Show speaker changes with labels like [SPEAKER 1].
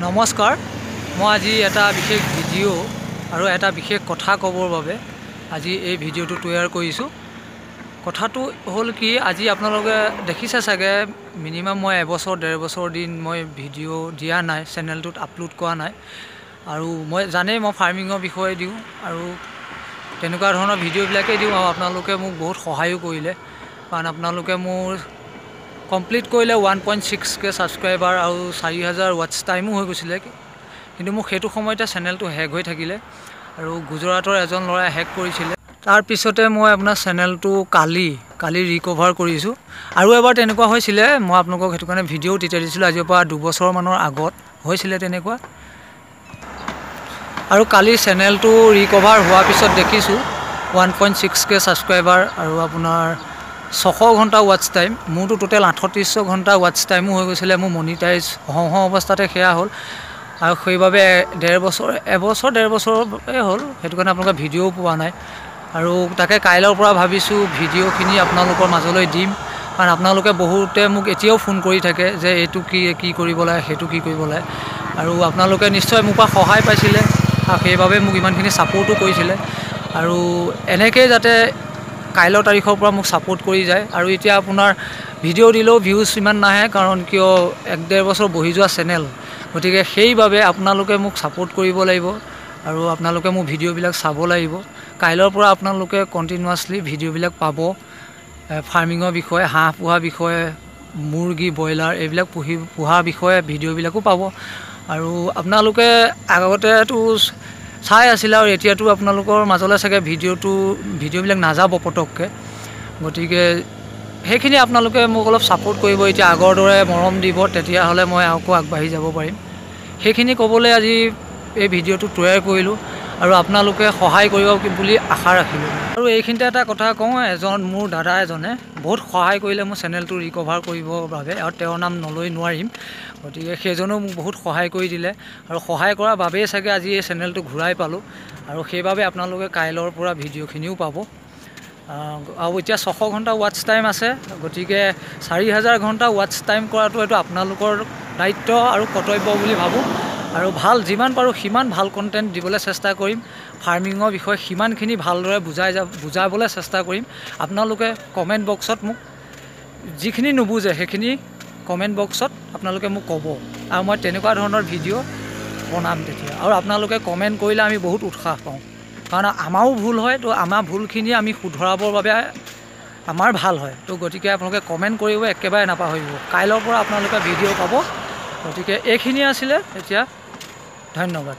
[SPEAKER 1] নমস্কাৰ মই আজি এটা বিশেষ ভিডিঅ' আৰু এটা বিশেষ কথা ক'বৰ বাবে আজি এই ভিডিঅ'টো তৈয়াৰ কৰিছোঁ। কথাটো হ'ল কি, আজি আপোনালোকে দেখিছে চাগে মিনিমাম মই এবছৰ ডেৰ বছৰ দিন মই ভিডিঅ' দিয়া নাই, চেনেলটোত আপলোড কৰা নাই। আৰু মই জানেই মই ফাৰ্মিঙৰ বিষয়ে দিওঁ আৰু তেনেকুৱা ধৰণৰ ভিডিঅ'বিলাকেই দিওঁ। আৰু আপোনালোকে মোক বহুত সহায়ো কৰিলে, কাৰণ আপোনালোকে মোৰ কমপ্লিট কৰিলে 1.6K ছাবস্ক্ৰাইবাৰ আৰু 4000 ৱাটছ টাইমো হৈ গৈছিলে। কিন্তু মোক সেইটো সময়তে চেনেলটো হেক হৈ থাকিলে আৰু গুজৰাটৰ এজন ল'ৰাই হেক কৰিছিলে। তাৰপিছতে মই আপোনাৰ চেনেলটো কালি ৰিকভাৰ কৰিছোঁ। আৰু এবাৰ তেনেকুৱা হৈছিলে, মই আপোনালোকক সেইটো কাৰণে ভিডিঅ' তেতিয়া দিছিলোঁ, আজিৰ পৰা 2 বছৰমানৰ আগত হৈছিলে তেনেকুৱা। আৰু কালি চেনেলটো ৰিকভাৰ হোৱাৰ পিছত দেখিছোঁ 1.6K ছাবস্ক্ৰাইবাৰ আৰু আপোনাৰ 600 ঘণ্টা ৱাটছ টাইম। মোৰতো টোটেল 3800 ঘণ্টা ৱাটছ টাইমো হৈ গৈছিলে। মোৰ মনিটাইজ হওঁ অৱস্থাতে সেয়া হ'ল। আৰু সেইবাবে এবছৰ ডেৰ বছৰে হ'ল, সেইটো কাৰণে আপোনালোকে ভিডিঅ'ও পোৱা নাই। আৰু তাকে কাইলৈৰ পৰা ভাবিছোঁ ভিডিঅ'খিনি আপোনালোকৰ মাজলৈ দিম, কাৰণ আপোনালোকে বহুতে মোক এতিয়াও ফোন কৰি থাকে যে এইটো কি কৰিব লাগে, সেইটো কি কৰিব লাগে। আৰু আপোনালোকে নিশ্চয় মোৰ পৰা সহায় পাইছিলে আৰু সেইবাবে মোক ইমানখিনি ছাপোৰ্টো কৰিছিলে। আৰু এনেকৈয়ে যাতে কাইলৰ তাৰিখৰ পৰা মোক ছাপোৰ্ট কৰি যায়। আৰু এতিয়া আপোনাৰ ভিডিঅ' দিলেও ভিউজ ইমান নাহে, কাৰণ কিয় 1-1.5 বছৰ বহি যোৱা চেনেল, গতিকে সেইবাবে আপোনালোকে মোক ছাপোৰ্ট কৰিব লাগিব আৰু আপোনালোকে মোৰ ভিডিঅ'বিলাক চাব লাগিব। কাইলৈৰ পৰা আপোনালোকে কণ্টিনিউৱাছলি ভিডিঅ'বিলাক পাব, ফাৰ্মিঙৰ বিষয়ে, হাঁহ পোহাৰ বিষয়ে, মুৰ্গী ব্ৰইলাৰ এইবিলাক পোহাৰ বিষয়ে ভিডিঅ'বিলাকো পাব। আৰু আপোনালোকে আগতেতো চাই আছিলে আৰু এতিয়াতো আপোনালোকৰ মাজলৈ চাগে ভিডিঅ'বিলাক নাযাব পটককৈ, গতিকে সেইখিনি আপোনালোকে মোক অলপ ছাপোৰ্ট কৰিব। এতিয়া আগৰ দৰে মৰম দিব, তেতিয়াহ'লে মই আকৌ আগবাঢ়ি যাব পাৰিম। সেইখিনি ক'বলৈ আজি এই ভিডিঅ'টো তৈয়াৰ কৰিলোঁ আৰু আপোনালোকে সহায় কৰিব বুলি আশা ৰাখিলোঁ। আৰু এইখিনিতে এটা কথা কওঁ, মোৰ দাদা এজনে বহুত সহায় কৰিলে মোৰ চেনেলটো ৰিকভাৰ কৰিবৰ বাবে, আৰু তেওঁৰ নাম নলৈ নোৱাৰিম, গতিকে সেইজনেও মোক বহুত সহায় কৰি দিলে। আৰু সহায় কৰাৰ বাবেই চাগে আজি এই চেনেলটো ঘূৰাই পালোঁ। আৰু সেইবাবে আপোনালোকে কাইলৈৰ পৰা ভিডিঅ'খিনিও পাব। আৰু এতিয়া 600 ঘণ্টা ৱাটছ টাইম আছে, গতিকে 4000 ঘণ্টা ৱাটছ টাইম কৰাটো এইটো আপোনালোকৰ দায়িত্ব আৰু কৰ্তব্য বুলি ভাবোঁ। আৰু যিমান পাৰোঁ সিমান ভাল কণ্টেণ্ট দিবলৈ চেষ্টা কৰিম। ফাৰ্মিঙৰ বিষয়ে সিমানখিনি ভালদৰে বুজাবলৈ চেষ্টা কৰিম। আপোনালোকে কমেণ্ট বক্সত মোক যিখিনি নুবুজে সেইখিনি কমেণ্ট বক্সত আপোনালোকে মোক ক'ব, আৰু মই তেনেকুৱা ধৰণৰ ভিডিঅ' বনাম তেতিয়া। আৰু আপোনালোকে কমেণ্ট কৰিলে আমি বহুত উৎসাহ পাওঁ, কাৰণ আমাৰো ভুল হয়, তো আমাৰ ভুলখিনি আমি শুধৰাবৰ বাবে আমাৰ ভাল হয়। তো গতিকে আপোনালোকে কমেণ্ট কৰিব একেবাৰে নাপাহৰিব। কাইলৈৰ পৰা আপোনালোকে ভিডিঅ' পাব। গতিকে এইখিনি আছিলে এতিয়া, ধন্যবাদ।